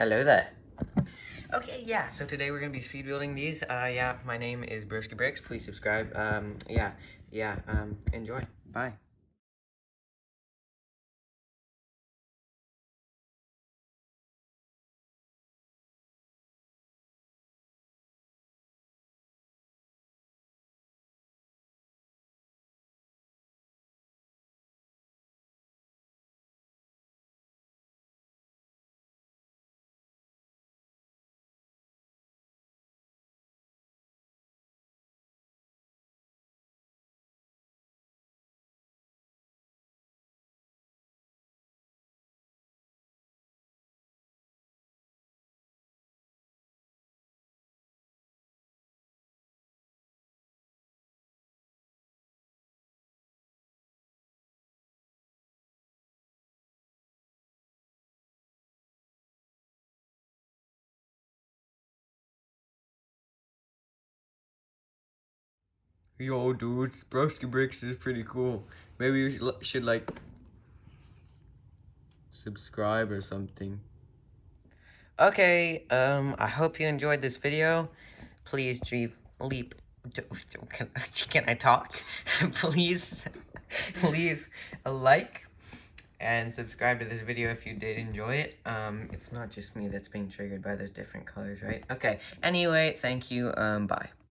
Hello there. Okay, yeah, so today we're gonna be speed building these. Yeah, my name is Brosky. Please subscribe. Enjoy. Bye. Yo, dudes, Brosky Bricks is pretty cool. Maybe you should like subscribe or something. Okay, I hope you enjoyed this video. Please leave. Can I talk? Please leave a like and subscribe to this video if you did enjoy it. It's not just me that's being triggered by those different colors, right? Okay, anyway, thank you, bye.